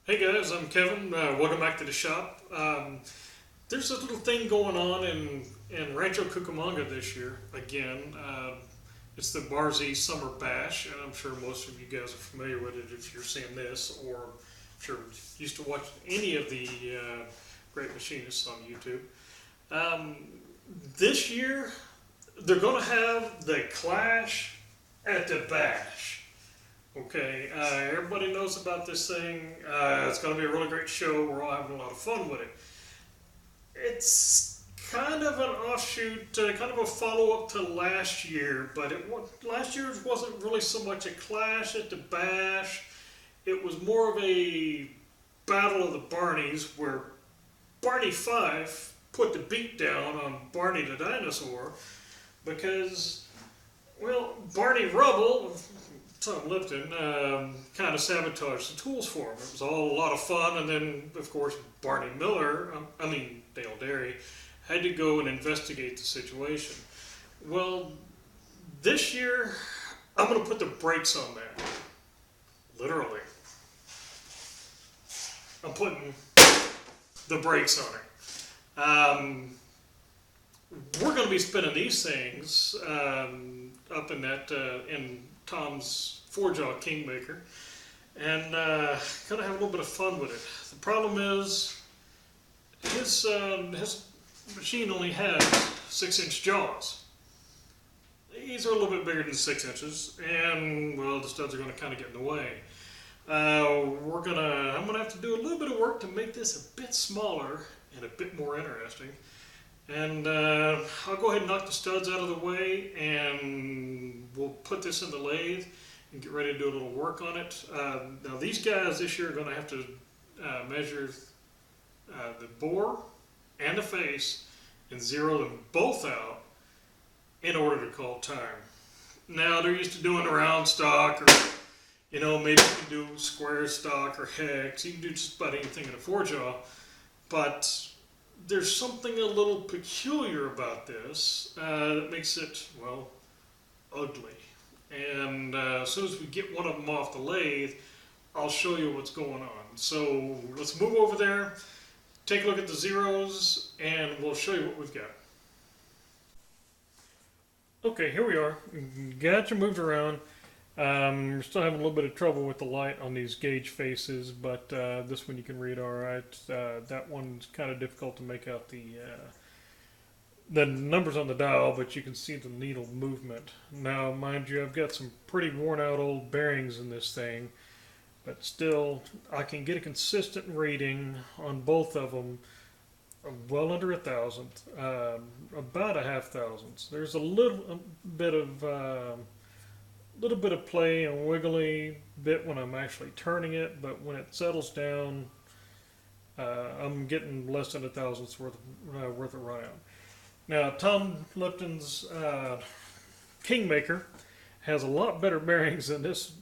Hey guys, I'm Kevin. Welcome back to the shop. There's a little thing going on in Rancho Cucamonga this year. Again, it's the Barzy Summer Bash, and I'm sure most of you guys are familiar with it if you're seeing this, or if you're used to watching any of the great machinists on YouTube. Um, this year, they're going to have the Clash at the Bash. Okay, everybody knows about this thing. It's going to be a really great show. We're all having a lot of fun with it. It's kind of an offshoot, kind of a follow-up to last year, but last year wasn't really so much a clash at the bash. It was more of a battle of the Barneys, where Barney Fife put the beat down on Barney the dinosaur because, well, Barney Rubble, Tom Lipton, kind of sabotaged the tools for him. It was all a lot of fun, and then, of course, Barney Miller, Dale Derry, had to go and investigate the situation. Well, this year, I'm going to put the brakes on that. Literally. I'm putting the brakes on it. We're going to be spinning these things up in Tom's four-jaw Kingmaker, and gonna have a little bit of fun with it. The problem is his machine only has 6-inch jaws. These are a little bit bigger than 6 inches, and well, the studs are gonna kind of get in the way. I'm gonna have to do a little bit of work to make this a bit smaller and a bit more interesting. And I'll go ahead and knock the studs out of the way, and we'll put this in the lathe and get ready to do a little work on it. Now these guys this year are going to have to measure the bore and the face and zero them both out in order to call time. Now they're used to doing a round stock, or maybe you can do square stock or hex. You can do just about anything in a four-jaw, but there's something a little peculiar about this that makes it, well, ugly. And as soon as we get one of them off the lathe, I'll show you what's going on. So let's move over there, take a look at the zeros, and we'll show you what we've got. Okay, here we are. Got you moved around. We're still having a little bit of trouble with the light on these gauge faces, but this one you can read all right. That one's kind of difficult to make out the numbers on the dial, but you can see the needle movement. Now, mind you, I've got some pretty worn out old bearings in this thing, but still, I can get a consistent reading on both of them, well under 1,000, about a half thousandths. There's a little bit of play and wiggly bit when I'm actually turning it, but when it settles down, I'm getting less than 1,000ths worth of run-out. Now, Tom Lipton's Kingmaker has a lot better bearings than this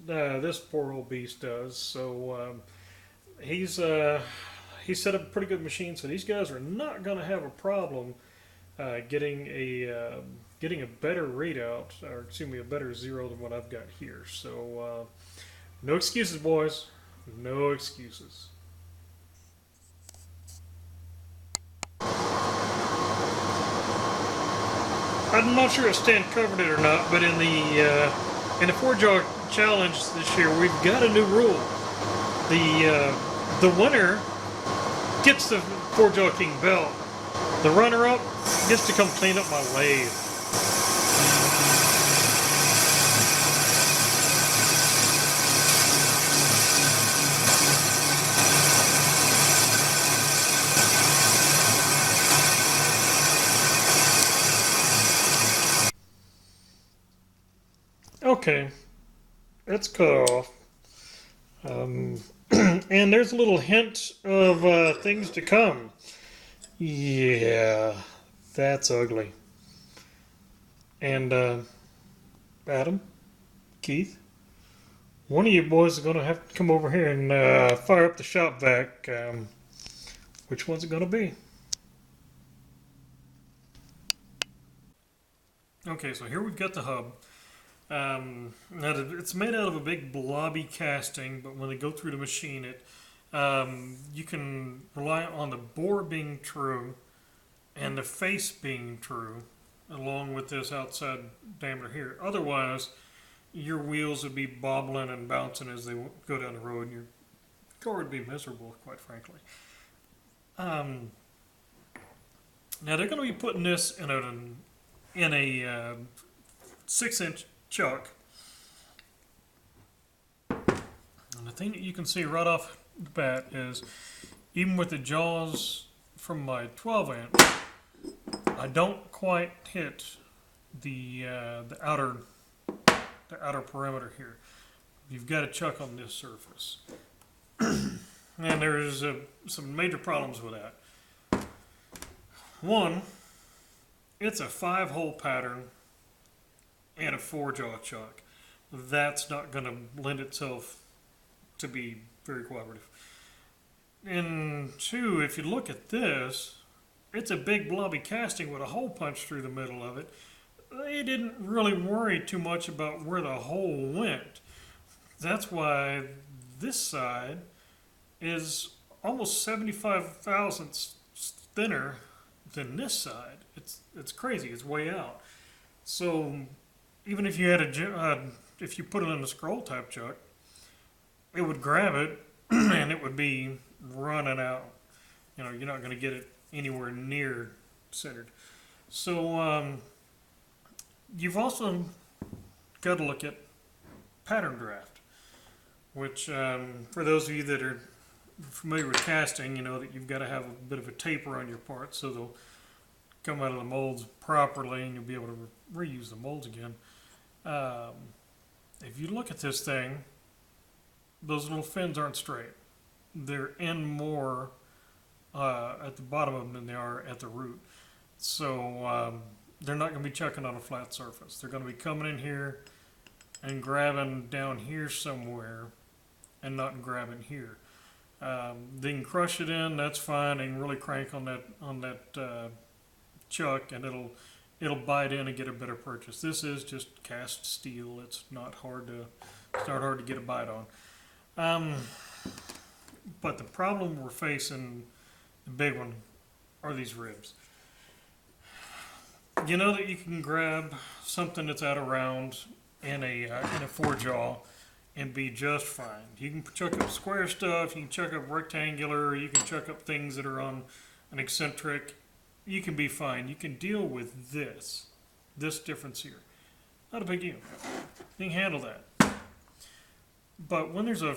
poor old beast does. So he set up a pretty good machine. So these guys are not going to have a problem getting a better readout, or excuse me, a better zero than what I've got here. So no excuses, boys. No excuses. I'm not sure if Stan covered it or not, but in the four-jaw challenge this year, we've got a new rule. The winner gets the four-jaw king belt. The runner-up gets to come clean up my lathe. Okay, it's cut off. And there's a little hint of things to come. Yeah, that's ugly. And Adam, Keith, one of you boys is going to have to come over here and fire up the shop vac. Which one's it going to be? Okay, so here we've got the hub. Now it's made out of a big blobby casting, but when they go through the machine, it You can rely on the bore being true and the face being true, along with this outside diameter here. Otherwise, your wheels would be bobbling and bouncing as they go down the road, and your car would be miserable, quite frankly. Now they're going to be putting this in a 6-inch chuck. And the thing that you can see right off the bat is, even with the jaws from my 12-inch, I don't quite hit the outer perimeter here. You've got a chuck on this surface, and there's some major problems with that. One, it's a 5-hole pattern and a 4-jaw chuck. That's not going to lend itself to be very cooperative. And 2, if you look at this, it's a big blobby casting with a hole punched through the middle of it. They didn't really worry too much about where the hole went. That's why this side is almost 75 thousandths thinner than this side. It's crazy. It's way out. So even if you had if you put it in a scroll type chuck, it would grab it and it would be running out. You know, you're not going to get it anywhere near centered. So you've also got to look at pattern draft, which for those of you that are familiar with casting, you know that you've got to have a bit of a taper on your parts so they'll come out of the molds properly and you'll be able to reuse the molds again. If you look at this thing, those little fins aren't straight. They're in more at the bottom of them than they are at the root. So they're not going to be chucking on a flat surface. They're going to be coming in here and grabbing down here somewhere and not grabbing here. They can crush it in, that's fine. They can really crank on that chuck, and it'll bite in and get a better purchase. This is just cast steel. It's not hard to get a bite on. But the problem we're facing, the big one, are these ribs. You know that you can grab something that's out of round in a 4-jaw and be just fine. You can chuck up square stuff, you can chuck up rectangular, you can chuck up things that are on an eccentric. You can be fine. You can deal with this difference here. Not a big deal. You can handle that. But when there's a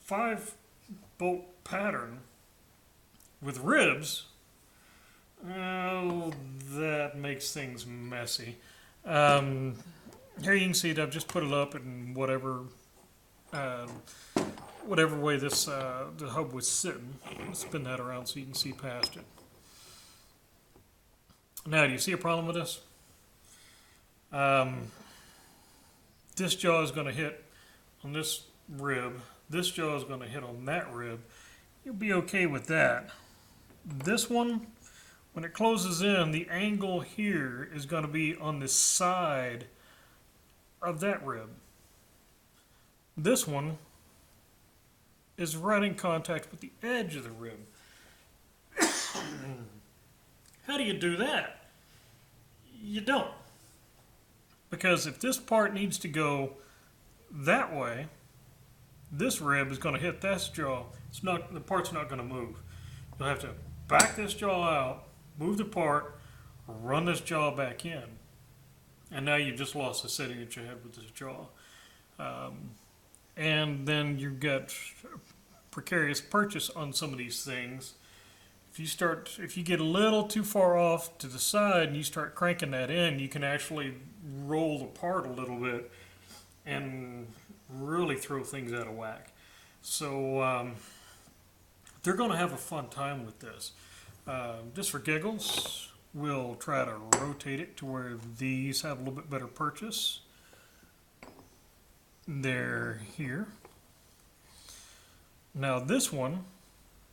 5-bolt pattern with ribs, well, that makes things messy. Here you can see that I've just put it up in whatever way this the hub was sitting. I'll spin that around so you can see past it. Now, do you see a problem with this? This jaw is going to hit on this rib. This jaw is going to hit on that rib. You'll be okay with that. This one, when it closes in, the angle here is going to be on the side of that rib. This one is right in contact with the edge of the rib. How do you do that? You don't. Because if this part needs to go that way, this rib is going to hit this jaw. The part's not going to move. You'll have to back this jaw out, move the part, run this jaw back in. And now you've just lost the setting that you had with this jaw. And then you've got precarious purchase on some of these things. If you get a little too far off to the side and you start cranking that in, you can actually roll the part a little bit and really throw things out of whack. So they're going to have a fun time with this. Just for giggles, we'll try to rotate it to where these have a little bit better purchase. They're here. Now this one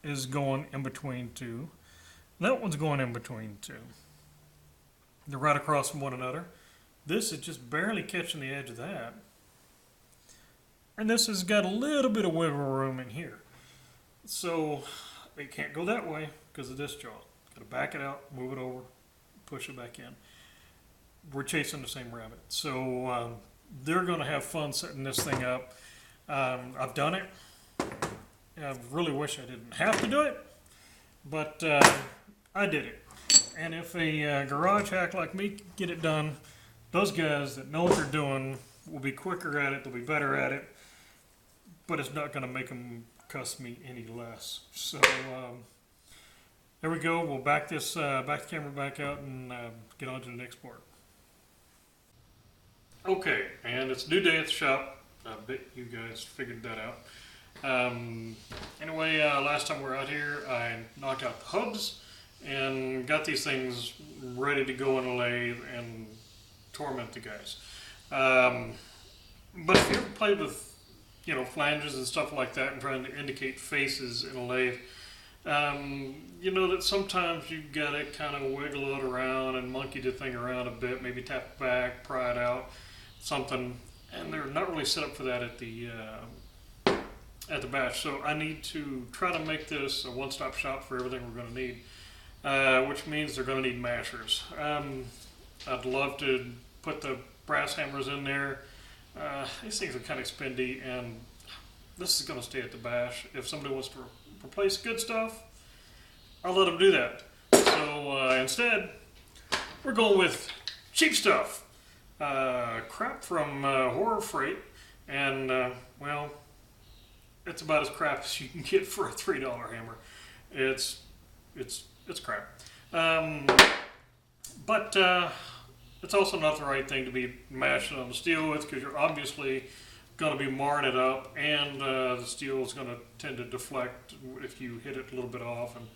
is going in between two. That one's going in between two. They're right across from one another. This is just barely catching the edge of that. And this has got a little bit of wiggle room in here. So it can't go that way because of this jaw. Got to back it out, move it over, push it back in. We're chasing the same rabbit. So they're going to have fun setting this thing up. I've done it. I really wish I didn't have to do it, but I did it. And if a garage hack like me can get it done, those guys that know what they're doing will be quicker at it, they'll be better at it, but it's not going to make them cuss me any less. So there we go. We'll back the camera back out and get on to the next part. Okay, and it's a new day at the shop. I bet you guys figured that out. Anyway, last time we were out here, I knocked out the hubs and got these things ready to go in a lathe and torment the guys. But if you ever played with, flanges and stuff like that and trying to indicate faces in a lathe, you know that sometimes you gotta kind of wiggle it around and monkey the thing around a bit, maybe tap it back, pry it out, something, and they're not really set up for that at the bash. So I need to try to make this a one-stop shop for everything we're going to need, which means they're going to need mashers. I'd love to put the brass hammers in there. These things are kind of spendy, and this is going to stay at the bash. If somebody wants to replace good stuff, I'll let them do that. So instead, we're going with cheap stuff. Crap from Horror Freight, and well, it's about as crap as you can get for a $3 hammer. It's crap. But it's also not the right thing to be mashing on the steel with, because you're obviously going to be marring it up, and the steel is going to tend to deflect if you hit it a little bit off, and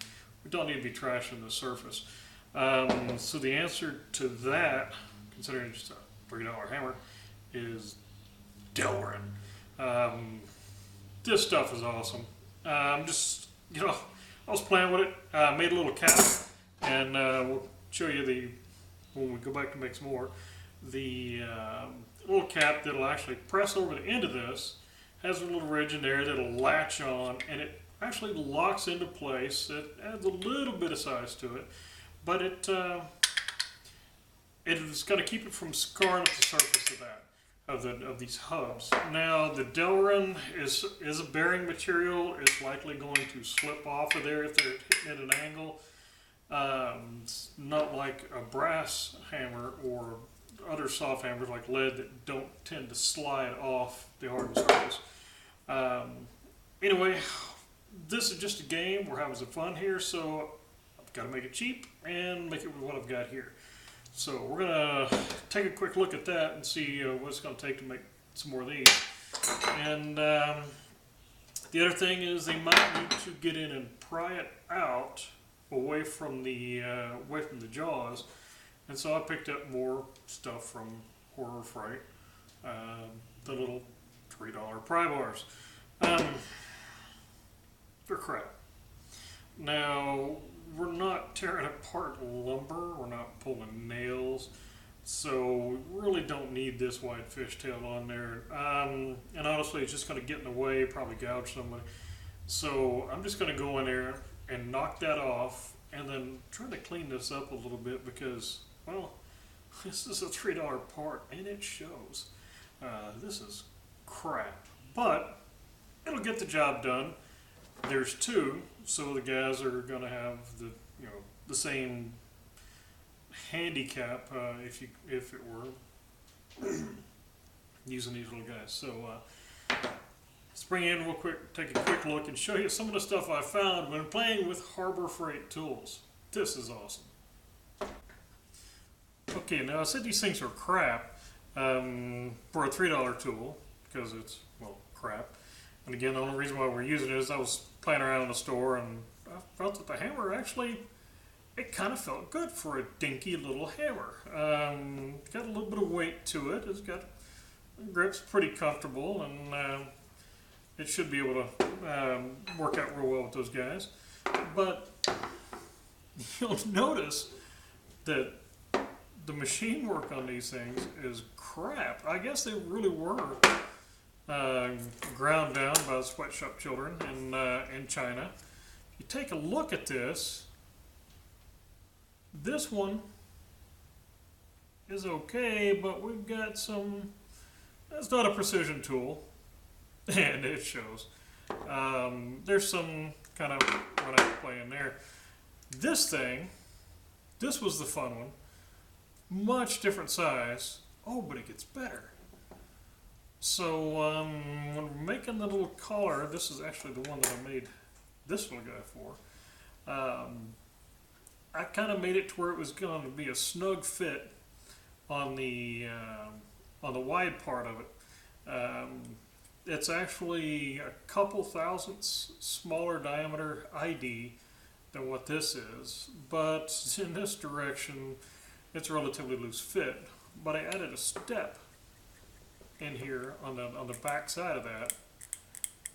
we don't need to be trashing the surface. So the answer to that, considering just a $3 hammer, is Delrin. This stuff is awesome. Just, I was playing with it, made a little cap, and we'll show you when we go back to make some more, the little cap that'll actually press over the end of this, has a little ridge in there that'll latch on, and it actually locks into place. It adds a little bit of size to it, but it is going to keep it from scarring up the surface of that. Of these hubs. Now the Delrin is a bearing material. It's likely going to slip off of there if they're hitting at an angle. It's not like a brass hammer or other soft hammers like lead that don't tend to slide off the hardened surface. Anyway, this is just a game. We're having some fun here, so I've got to make it cheap and make it with what I've got here. So we're going to take a quick look at that and see what it's going to take to make some more of these. And the other thing is they might need to get in and pry it out away from the jaws. And so I picked up more stuff from Horror Freight, the little $3 pry bars. They're crap. Now, we're not tearing apart lumber, we're not pulling nails, so we really don't need this wide fishtail on there. And honestly, it's just going to get in the way, probably gouge somebody. So I'm just going to go in there and knock that off, and then try to clean this up a little bit because, well, this is a $3 part, and it shows. This is crap, but it'll get the job done. There's two, so the guys are going to have the same handicap if it were using these little guys. So let's bring in real quick, take a quick look, and show you some of the stuff I found when playing with Harbor Freight tools. This is awesome. Okay, now I said these things are crap for a $3 tool because it's, well, crap. And again, the only reason why we're using it is I was playing around in the store and I felt that the hammer actually, it kind of felt good for a dinky little hammer. It's got a little bit of weight to it. It's got grip's pretty comfortable, and it should be able to work out real well with those guys. But you'll notice that the machine work on these things is crap. I guess they really were ground down by the sweatshop children in China. You take a look at this. This one is okay, but we've got some. That's not a precision tool, and it shows. There's some kind of run out play in there. This thing, this was the fun one. Much different size. Oh, but it gets better. So when we're making the little collar, this is actually the one that I made this little guy for. I kind of made it to where it was going to be a snug fit on the wide part of it. It's actually a couple thousandths smaller diameter ID than what this is, but in this direction it's a relatively loose fit. But I added a step in here on the back side of that,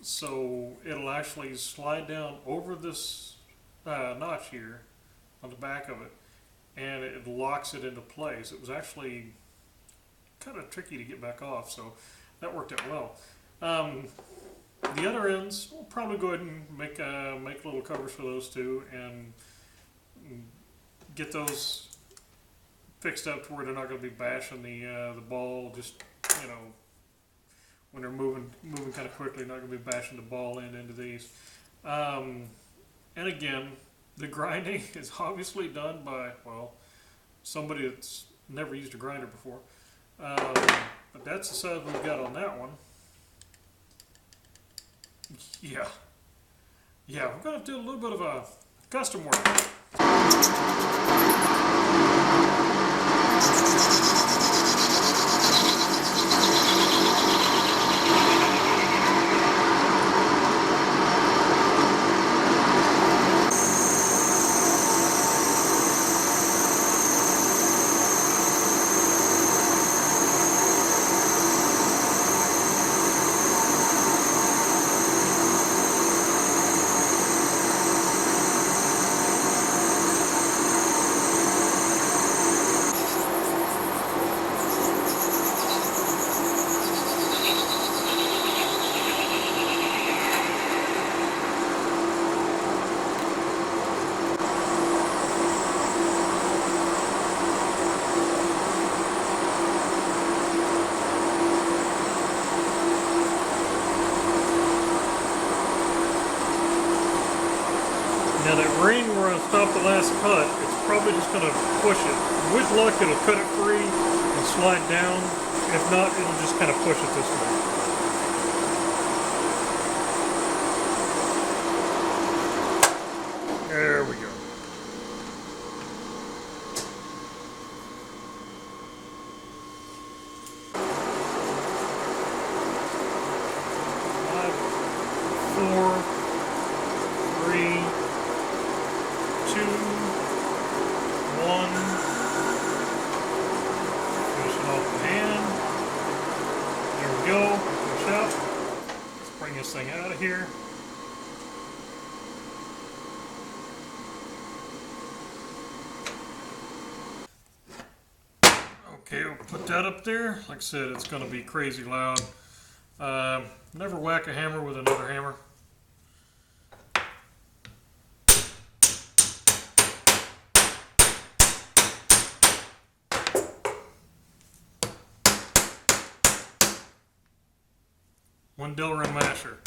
so it'll actually slide down over this notch here on the back of it, and it locks it into place. It was actually kind of tricky to get back off, so that worked out well. The other ends, we'll probably go ahead and make little covers for those two and get those fixed up to where they're not going to be bashing the ball. Just, you know, when they're moving kind of quickly, not going to be bashing the ball end into these. And again, the grinding is obviously done by, well, somebody that's never used a grinder before. But that's the size we've got on that one. Yeah, we're going to do a little bit of a custom work. Now that ring where I stopped the last cut, it's probably just going to push it. With luck, it'll cut it free and slide down. If not, it'll just kind of push it this way. There we go. Five, four, three, two, one. Finishing off the hand. There we go. Finish up. Let's bring this thing out of here. Okay, we'll put that up there. Like I said, it's going to be crazy loud. Never whack a hammer with another hammer. One Delrin masher.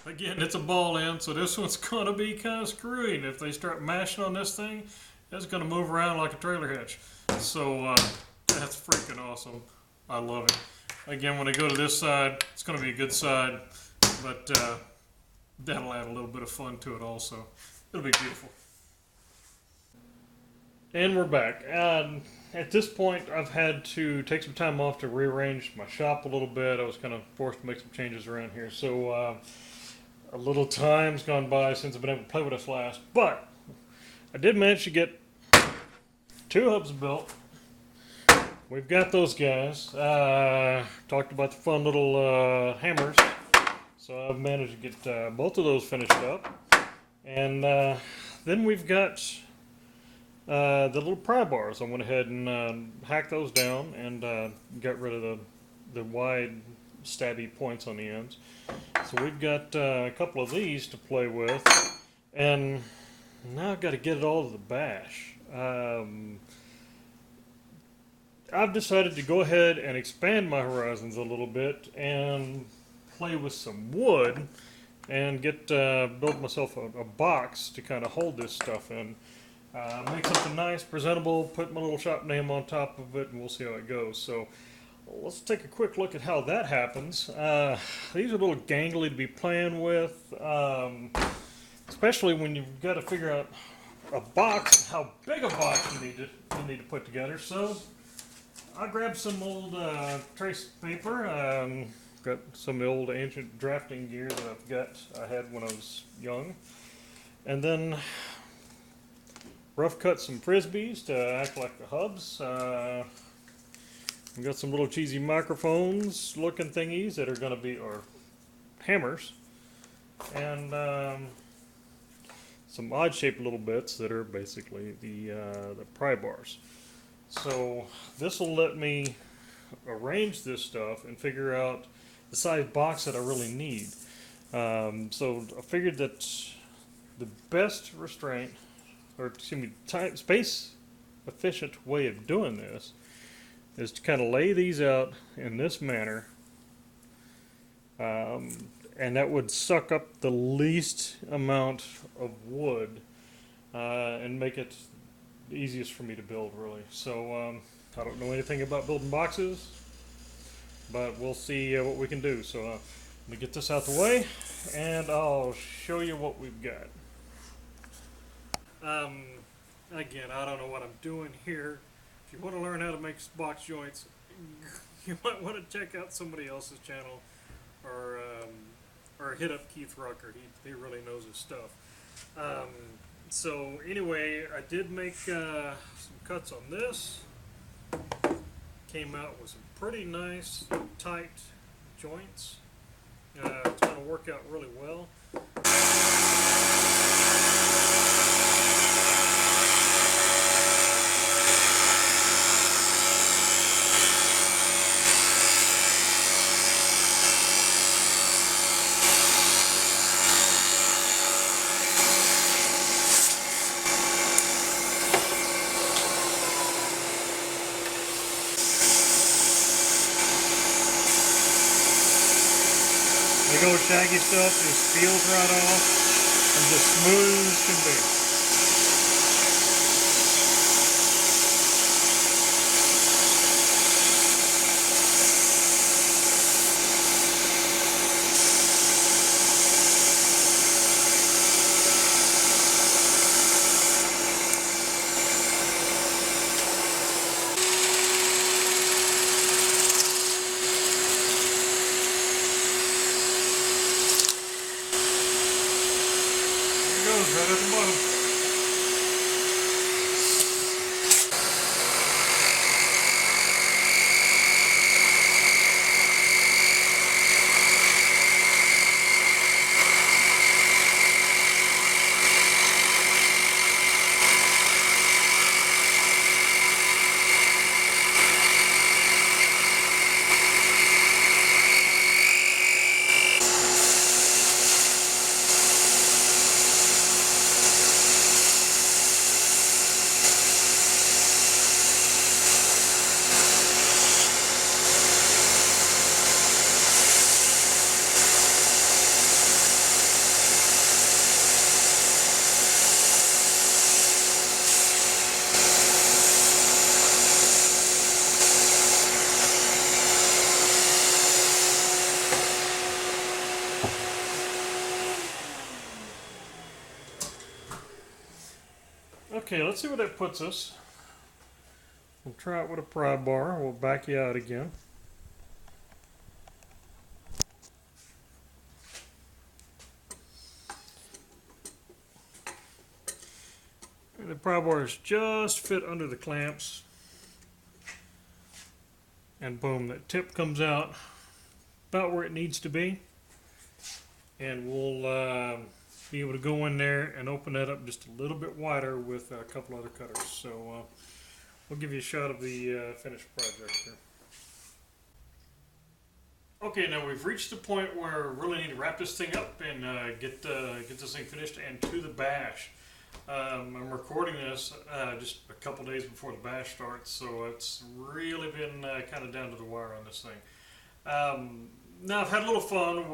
Again, it's a ball end, so this one's going to be kind of screwy. And if they start mashing on this thing, it's going to move around like a trailer hitch. So that's freaking awesome. I love it. Again, when I go to this side, it's going to be a good side, but that'll add a little bit of fun to it also. It'll be beautiful. And we're back. At this point, I've had to take some time off to rearrange my shop a little bit. I was kind of forced to make some changes around here. So a little time's gone by since I've been able to play with this last. But I did manage to get 2 hubs built. We've got those guys. Talked about the fun little hammers. So I've managed to get both of those finished up. And then we've got the little pry bars. I went ahead and hacked those down and got rid of the wide stabby points on the ends. So we've got a couple of these to play with, and now I've got to get it all to the bash. I've decided to go ahead and expand my horizons a little bit and play with some wood and build myself a box to kind of hold this stuff in. Make something nice, presentable, put my little shop name on top of it, and we'll see how it goes. So let's take a quick look at how that happens. These are a little gangly to be playing with, especially when you've got to figure out a box, how big a box you need to put together. So I grabbed some old trace paper. Got some of the old ancient drafting gear that I had when I was young, and then rough cut some frisbees to act like the hubs. We got some little cheesy microphones looking thingies that are going to be, or hammers, and some odd shaped little bits that are basically the pry bars. So this will let me arrange this stuff and figure out the size box that I really need. So I figured that the best restraint, or excuse me, space efficient way of doing this is to kind of lay these out in this manner, and that would suck up the least amount of wood and make it the easiest for me to build, really. So I don't know anything about building boxes, but we'll see what we can do. So let me get this out the way and I'll show you what we've got. Again, I don't know what I'm doing here. If you want to learn how to make box joints, you might want to check out somebody else's channel, or hit up Keith Rucker. He really knows his stuff. So anyway, I did make some cuts on this. Came out with some pretty nice tight joints. It's going to work out really well. The old shaggy stuff just peels right off and just smooth as can be. Right at the bottom. Okay, let's see where that puts us. We'll try it with a pry bar. We'll back you out again. And the pry bars just fit under the clamps. And boom, that tip comes out about where it needs to be. And we'll be able to go in there and open that up just a little bit wider with a couple other cutters. So we'll give you a shot of the finished project here. Okay, now we've reached the point where we really need to wrap this thing up and get this thing finished and to the bash. I'm recording this just a couple days before the bash starts, so it's really been kind of down to the wire on this thing. Now I've had a little fun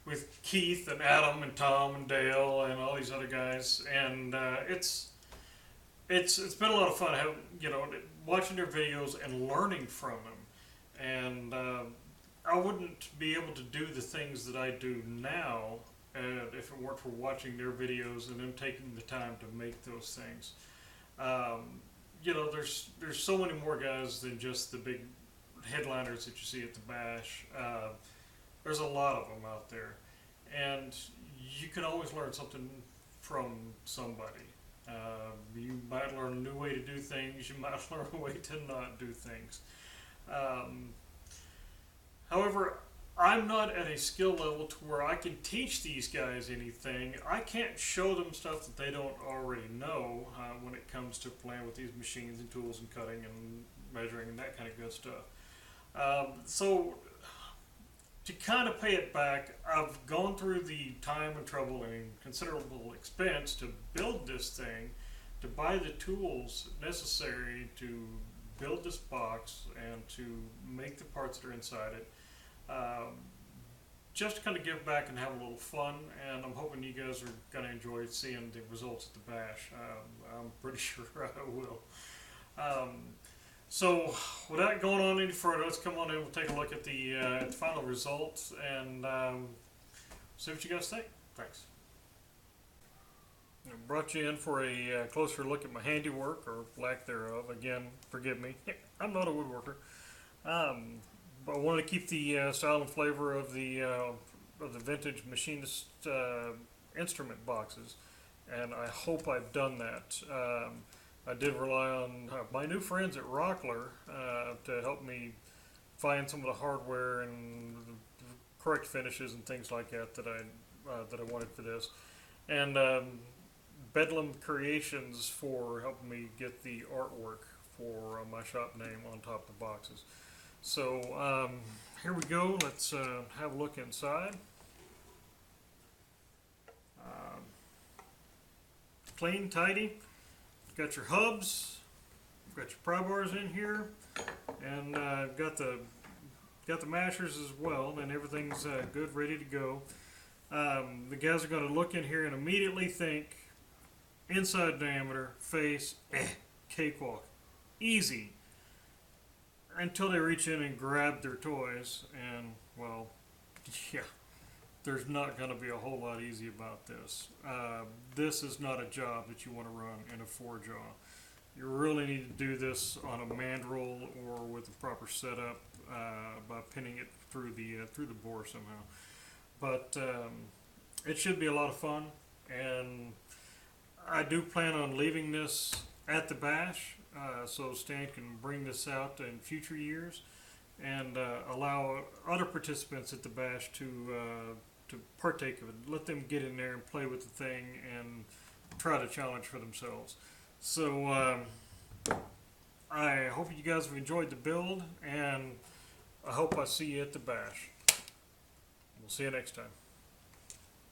with Keith and Adam and Tom and Dale and all these other guys, and it's been a lot of fun, watching their videos and learning from them. And I wouldn't be able to do the things that I do now if it weren't for watching their videos and them taking the time to make those things. There's so many more guys than just the big headliners that you see at the bash. There's a lot of them out there, and you can always learn something from somebody. You might learn a new way to do things. You might learn a way to not do things. However, I'm not at a skill level to where I can teach these guys anything. I can't show them stuff that they don't already know when it comes to playing with these machines and tools and cutting and measuring and that kind of good stuff. So to kind of pay it back, I've gone through the time and trouble and considerable expense to build this thing, to buy the tools necessary to build this box and to make the parts that are inside it. Just to kind of give back and have a little fun, and I'm hoping you guys are going to enjoy seeing the results at the bash. I'm pretty sure I will. So without going on any further, let's come on in. We'll take a look at the final results and see what you guys think. Thanks. I brought you in for a closer look at my handiwork, or lack thereof. Again, forgive me. I'm not a woodworker. But I wanted to keep the style and flavor of the vintage machinist instrument boxes, and I hope I've done that. I did rely on my new friends at Rucker to help me find some of the hardware and the correct finishes and things like that that I wanted for this, and Bedlam Creations for helping me get the artwork for my shop name on top of the boxes. So here we go. Let's have a look inside. Clean, tidy. Got your hubs. Got your pry bars in here, and got the mashers as well, and everything's good, ready to go. The guys are going to look in here and immediately think inside diameter, face, cakewalk, easy. Until they reach in and grab their toys, and well, yeah, there's not going to be a whole lot easy about this. This is not a job that you want to run in a 4-jaw. You really need to do this on a mandrel or with a proper setup by pinning it through the bore somehow. But it should be a lot of fun, and I do plan on leaving this at the bash. So Stan can bring this out in future years and allow other participants at the bash to partake of it. Let them get in there and play with the thing and try to challenge for themselves. So I hope you guys have enjoyed the build, and I hope I see you at the bash. We'll see you next time.